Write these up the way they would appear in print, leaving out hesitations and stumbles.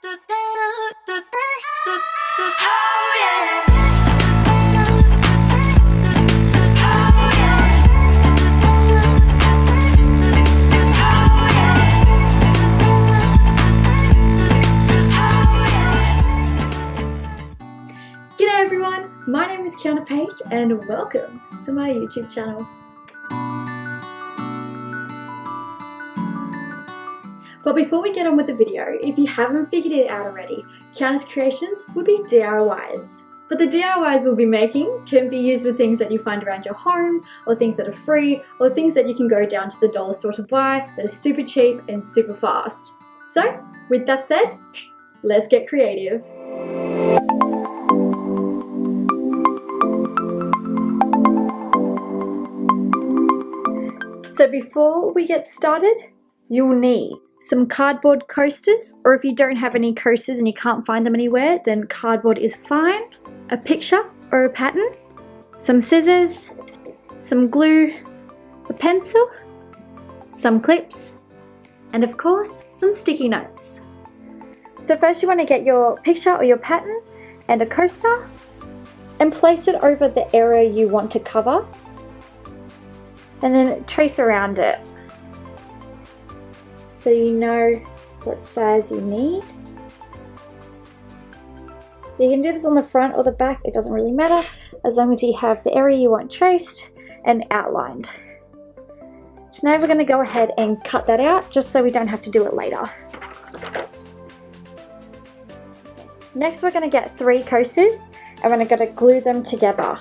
G'day everyone, my name is Page and welcome to my YouTube channel. But before we get on with the video, if you haven't figured it out already, YOUR Kreations would be DIYs. But the DIYs we'll be making can be used with things that you find around your home, or things that are free, or things that you can go down to the dollar store to buy that are super cheap and super fast. So, with that said, let's get creative. So before we get started, you'll need some cardboard coasters, or if you don't have any coasters and you can't find them anywhere, then cardboard is fine, a picture or a pattern, some scissors, some glue, a pencil, some clips, and of course, some sticky notes. So first you want to get your picture or your pattern and a coaster and place it over the area you want to cover, and then trace around it so you know what size you need. You can do this on the front or the back, it doesn't really matter, as long as you have the area you want traced and outlined. So now we're going to go ahead and cut that out just so we don't have to do it later. Next we're going to get 3 coasters and we're going to glue them together.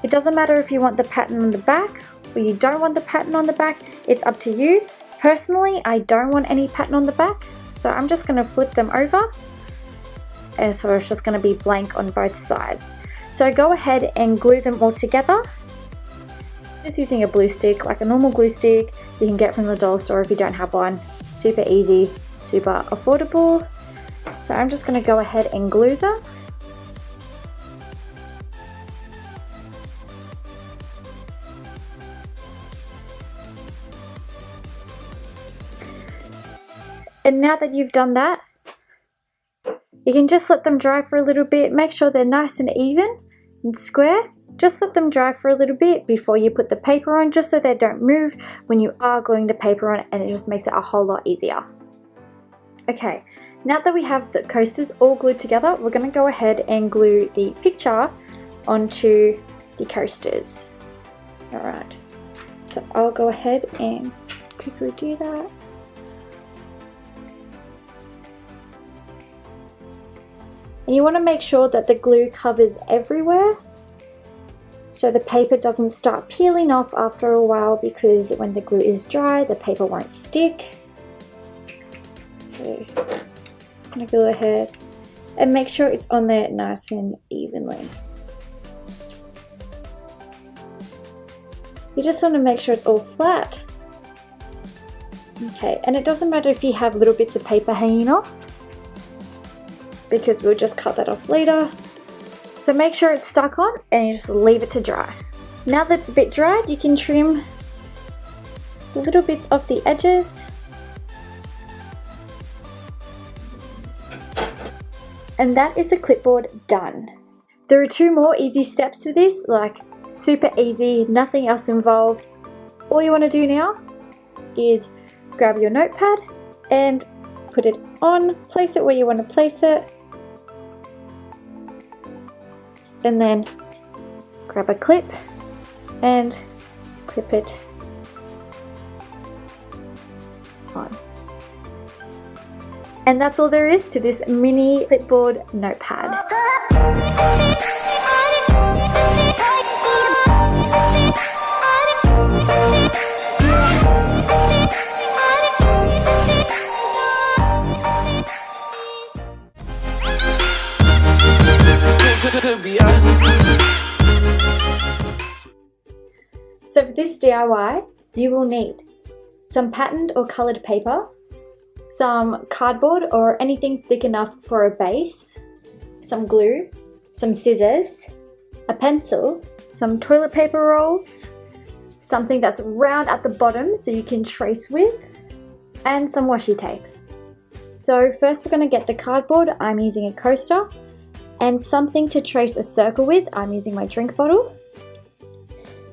It doesn't matter if you want the pattern on the back or you don't want the pattern on the back, it's up to you. Personally, I don't want any pattern on the back, so I'm just going to flip them over, and so it's just going to be blank on both sides. So go ahead and glue them all together, just using a glue stick, like a normal glue stick you can get from the dollar store if you don't have one. Super easy, super affordable. So I'm just going to go ahead and glue them. And now that you've done that, you can just let them dry for a little bit. Make sure they're nice and even and square. Just let them dry for a little bit before you put the paper on, just so they don't move when you are gluing the paper on, and it just makes it a whole lot easier. Okay, now that we have the coasters all glued together, we're going to go ahead and glue the picture onto the coasters. Alright, so I'll go ahead and quickly do that. And you want to make sure that the glue covers everywhere, so the paper doesn't start peeling off after a while, because when the glue is dry, the paper won't stick. So I'm going to go ahead and make sure it's on there nice and evenly. You just want to make sure it's all flat. Okay, and it doesn't matter if you have little bits of paper hanging off, because we'll just cut that off later. So make sure it's stuck on and you just leave it to dry. Now that it's a bit dried, you can trim the little bits off the edges. And that is the clipboard done. There are 2 more easy steps to this, like super easy, nothing else involved. All you want to do now is grab your notepad and put it on, place it where you want to place it, and then grab a clip and clip it on. And that's all there is to this mini clipboard notepad. So for this DIY, you will need some patterned or coloured paper, some cardboard or anything thick enough for a base, some glue, some scissors, a pencil, some toilet paper rolls, something that's round at the bottom so you can trace with, and some washi tape. So first we're going to get the cardboard. I'm using a coaster and something to trace a circle with. I'm using my drink bottle.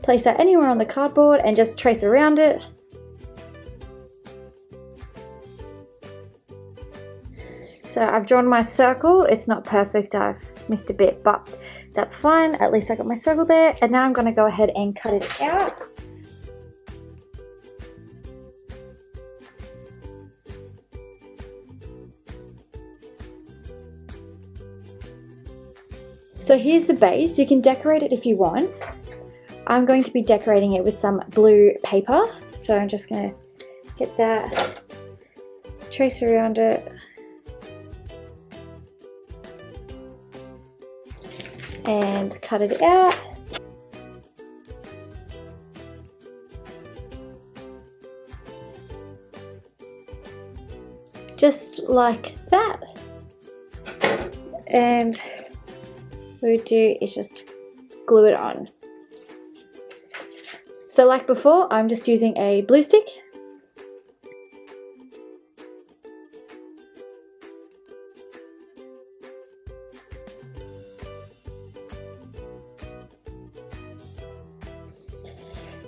Place that anywhere on the cardboard and just trace around it. So I've drawn my circle. It's not perfect, I've missed a bit, but that's fine. At least I got my circle there. And now I'm going to go ahead and cut it out. So here's the base. You can decorate it if you want. I'm going to be decorating it with some blue paper. So I'm just going to get that, trace around it. And cut it out. Just like that. And what we do is just glue it on. So like before, I'm just using a glue stick.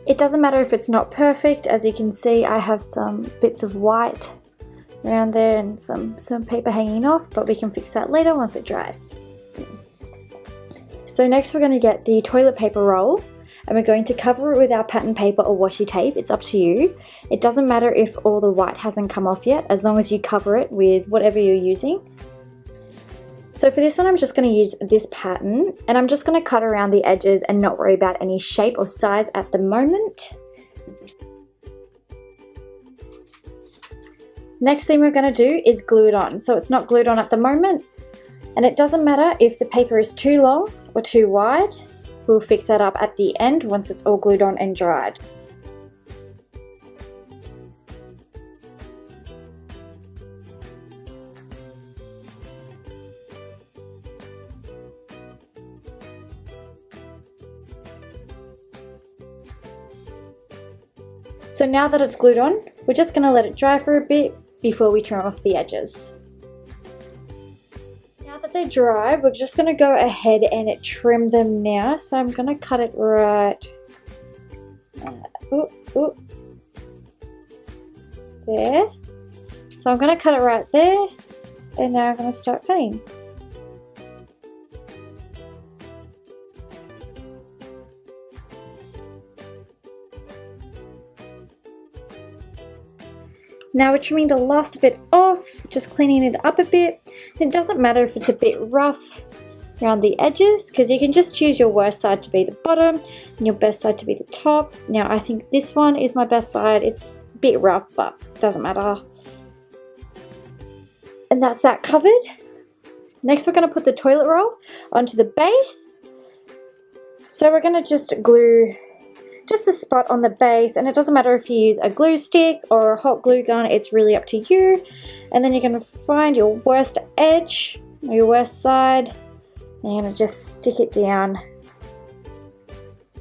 It doesn't matter if it's not perfect. As you can see, I have some bits of white around there and some paper hanging off, but we can fix that later once it dries. So next we're going to get the toilet paper roll and we're going to cover it with our pattern paper or washi tape. It's up to you. It doesn't matter if all the white hasn't come off yet, as long as you cover it with whatever you're using. So for this one, I'm just going to use this pattern and I'm just going to cut around the edges and not worry about any shape or size at the moment. Next thing we're going to do is glue it on. So it's not glued on at the moment, and it doesn't matter if the paper is too long or too wide. We'll fix that up at the end once it's all glued on and dried. So now that it's glued on, we're just going to let it dry for a bit before we trim off the edges. Now that they're dry, we're just going to go ahead and trim them now. So I'm going to cut it right there. So I'm going to cut it right there, and now I'm going to start cutting. Now we're trimming the last of it off, just cleaning it up a bit. It doesn't matter if it's a bit rough around the edges, because you can just choose your worst side to be the bottom and your best side to be the top. Now I think this one is my best side. It's a bit rough, but it doesn't matter. And that's that covered. Next we're going to put the toilet roll onto the base. So we're going to just glue just a spot on the base, and it doesn't matter if you use a glue stick or a hot glue gun, it's really up to you. And then you're going to find your worst edge or your worst side, and you're going to just stick it down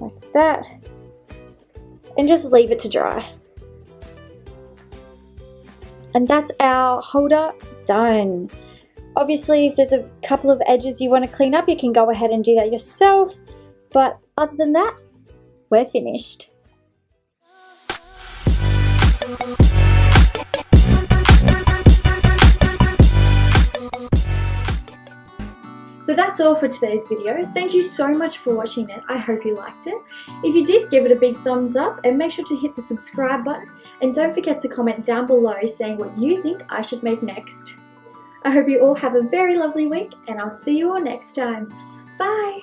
like that and just leave it to dry. And that's our holder done. Obviously if there's a couple of edges you want to clean up, you can go ahead and do that yourself, but other than that, we're finished. So that's all for today's video. Thank you so much for watching it. I hope you liked it. If you did, give it a big thumbs up and make sure to hit the subscribe button, and don't forget to comment down below saying what you think I should make next. I hope you all have a very lovely week, and I'll see you all next time. Bye!